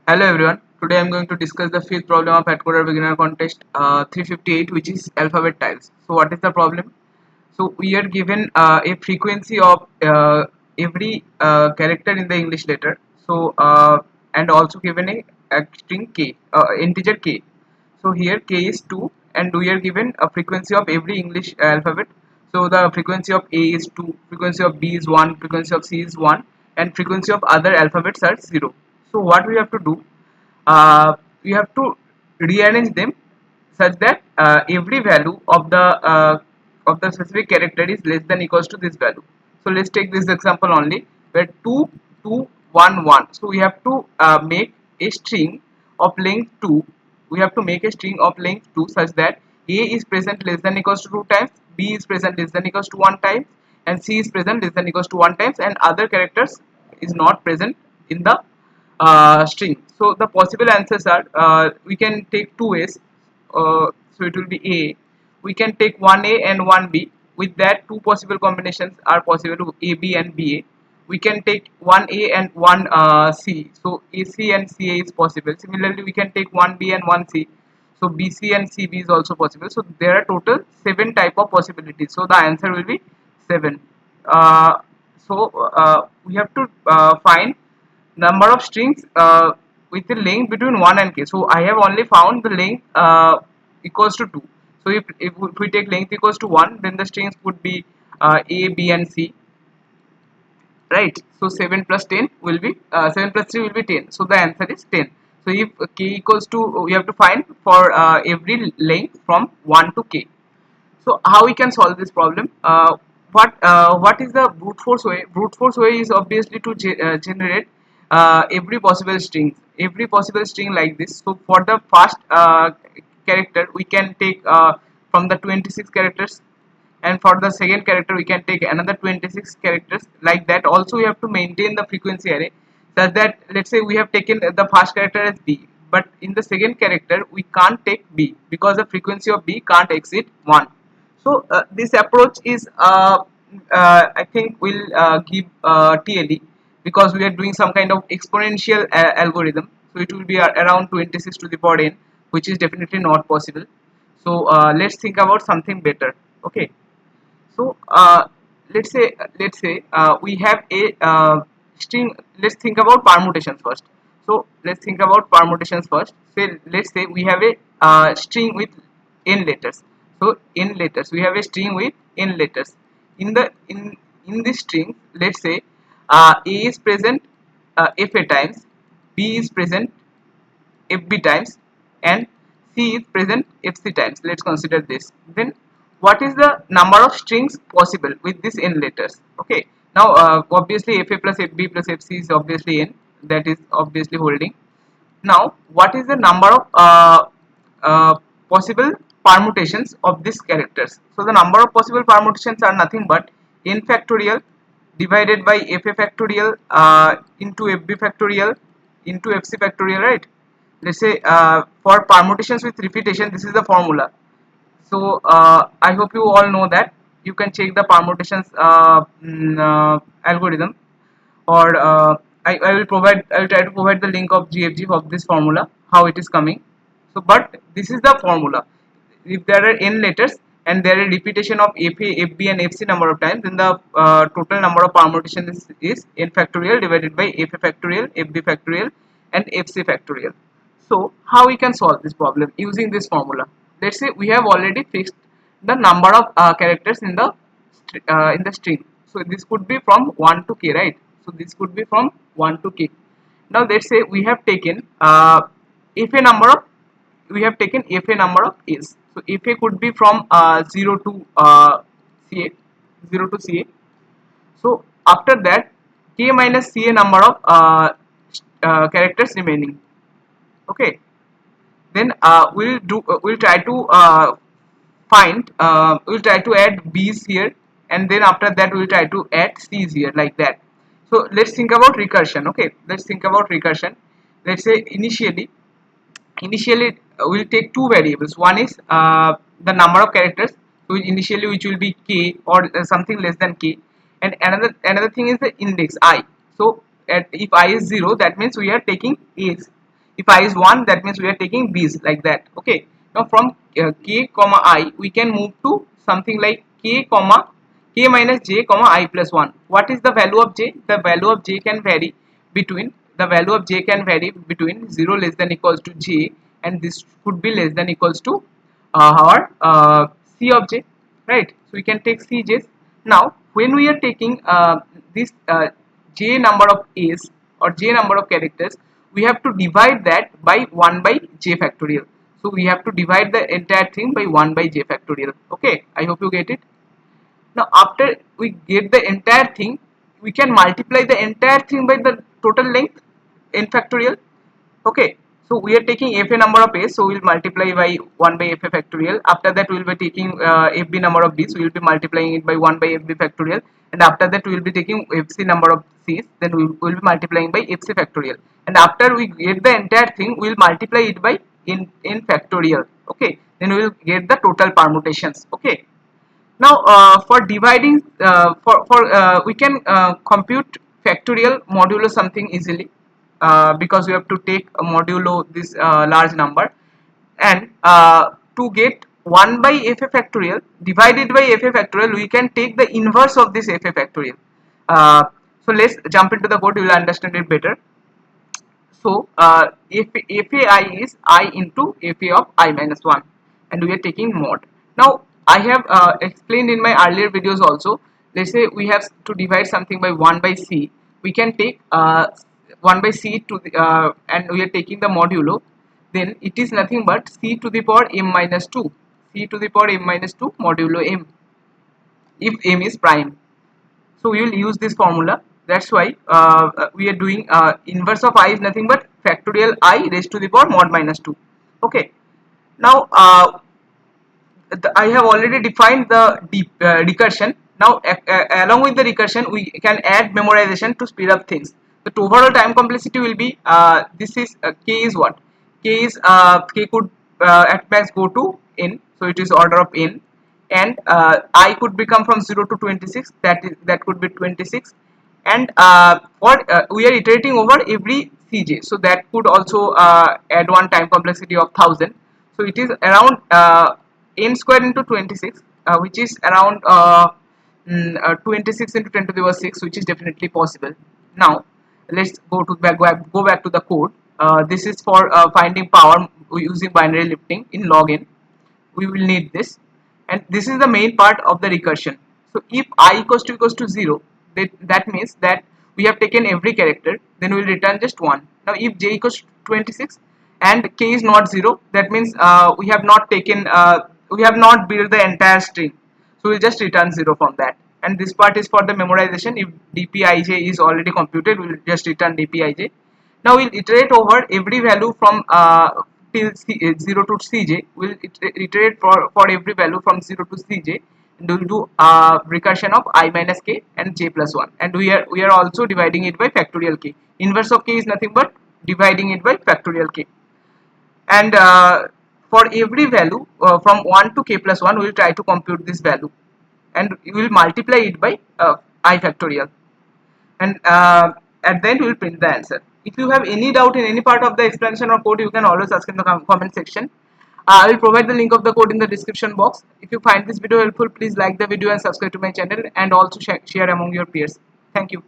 Hello everyone. Today I am going to discuss the fifth problem of AtCoder beginner contest 358, which is alphabet tiles. So what is the problem? So we are given a frequency of every character in the English letter. So and also given a string k, integer k. So here k is 2, and we are given a frequency of every English alphabet. So the frequency of A is 2, frequency of B is 1, frequency of C is 1, and frequency of other alphabets are 0. So what we have to do, we have to rearrange them such that every value of the specific character is less than equals to this value. So let's take this example only, where 2 2 1 1. So we have to make a string of length 2. We have to make a string of length 2 such that A is present less than equals to 2 times, B is present less than equals to 1 times, and C is present less than equals to 1 times, and other characters is not present in the string. So the possible answers are, we can take two ways. So it will be A. We can take one A and one B. With that, two possible combinations are possible: A B and B A. We can take one A and one C. So A C and C A is possible. Similarly, we can take one B and one C. So B C and C B is also possible. So there are total 7 type of possibilities. So the answer will be 7. We have to find number of strings with the length between 1 and k. So I have only found the length equals to 2. So if we take length equals to 1, then the strings would be A, B and C, right? So 7 plus 10 will be 7 plus 3 will be 10. So the answer is 10. So if k equals to, we have to find for every length from 1 to k. So how we can solve this problem? What is the brute force way? Brute force way is obviously to generate every possible string like this. So for the first character, we can take from the 26 characters, and for the second character we can take another 26 characters. Like that, also we have to maintain the frequency array such that, let's say we have taken the first character as B, but in the second character we can't take B because the frequency of B can't exceed 1. So this approach is I think will give TLE, because we are doing some kind of exponential algorithm. So it will be around 26 to the power n, which is definitely not possible. So let's think about something better. Okay. So let's say we have a string. Let's think about permutations first. So let's think about permutations first. Say, let's say we have a string with n letters. So n letters. We have a string with n letters. In this string, let's say A is present fa times, B is present fb times, and C is present fc times. Let's consider this. Then what is the number of strings possible with this n letters? Okay, now obviously fa plus fb plus fc is obviously n, that is obviously holding. Now what is the number of uh, possible permutations of these characters? So the number of possible permutations are nothing but n factorial divided by fa factorial into fb factorial into fc factorial, right? Let's say for permutations with repetition, this is the formula. So I hope you all know that. You can check the permutations algorithm, or I will try to provide the link of GFG of this formula, how it is coming. So but this is the formula. If there are n letters and there is repetition of fa, fb and fc number of times, then the total number of permutations is n factorial divided by fa factorial, fb factorial and fc factorial. So how we can solve this problem using this formula? Let's say we have already fixed the number of characters in the string. So this could be from 1 to k, right? So this could be from 1 to k. Now let's say we have taken fa number of fa number of a's. So fa could be from 0 to ca, 0 to ca. So after that, k minus ca number of characters remaining. Okay, then we'll try to we'll try to add b's here, and then after that we'll try to add c's here, like that. So let's think about recursion. Okay, let's think about recursion. Let's say initially we'll take two variables. One is the number of characters, so initially which will be k, or something less than k, and another thing is the index I. So if I is 0, that means we are taking a's. If I is 1, that means we are taking b's like that. Okay, now from k comma I we can move to something like k minus j comma I plus 1. What is the value of j? The value of j can vary between 0 less than equals to j, and this could be less than equals to our c of j, right? So we can take cj's. Now when we are taking this j number of a's or j number of characters, we have to divide that by 1 by j factorial. So we have to divide the entire thing by 1 by j factorial. Okay, I hope you get it. Now after we get the entire thing, we can multiply the entire thing by the total length n factorial. Okay, so we are taking fa number of a, so we'll multiply by 1 by fa factorial. After that we will be taking fb number of b, so we will be multiplying it by 1 by fb factorial. And after that we will be taking fc number of c's, then we will be multiplying by fc factorial. And after we get the entire thing, we will multiply it by n factorial. Okay, then we will get the total permutations. Okay, now for dividing we can compute factorial modulo something easily, because we have to take a modulo this large number. And to get 1 by fa factorial divided by fa factorial, we can take the inverse of this fa factorial. So let's jump into the code, you will understand it better. So if fai is I into fa of I minus 1, and we are taking mod. Now I have explained in my earlier videos also. Let's say we have to divide something by 1 by c. We can take 1 by c to the, and we are taking the modulo. Then it is nothing but c to the power m minus 2. C to the power m minus 2 modulo m, if m is prime. So we will use this formula. That's why we are doing inverse of I is nothing but factorial I raised to the power mod minus 2. Okay, now I have already defined the recursion. Now along with the recursion, we can add memorization to speed up things. The overall time complexity will be this is k is what? K is k could at max go to n, so it is order of n. And I could become from 0 to 26, that could be 26. And we are iterating over every cj, so that could also add one time complexity of 1000. So it is around n square into 26, which is around 26 into 10 to the power 6, which is definitely possible. Now let's go back to the code. This is for finding power using binary lifting in log n. We will need this, and this is the main part of the recursion. So if I equals to 0, that means that we have taken every character, then we will return just 1. Now if j equals to 26 and k is not 0, that means we have not taken we have not built the entire string, so we will just return 0 from that. And this part is for the memorization. If dpij is already computed, we will just return dpij. Now we'll iterate over every value from till 0 to cj. We'll iterate for every value from 0 to cj, and we'll do recursion of I minus k and j plus 1. And we are also dividing it by factorial k. Inverse of k is nothing but dividing it by factorial k. And for every value from 1 to k plus 1, we will try to compute this value, and we will multiply it by I factorial. And at the end we will print the answer. If you have any doubt in any part of the explanation or code, you can always ask in the comment section. I will provide the link of the code in the description box. If you find this video helpful, please like the video and subscribe to my channel, and also share among your peers. Thank you.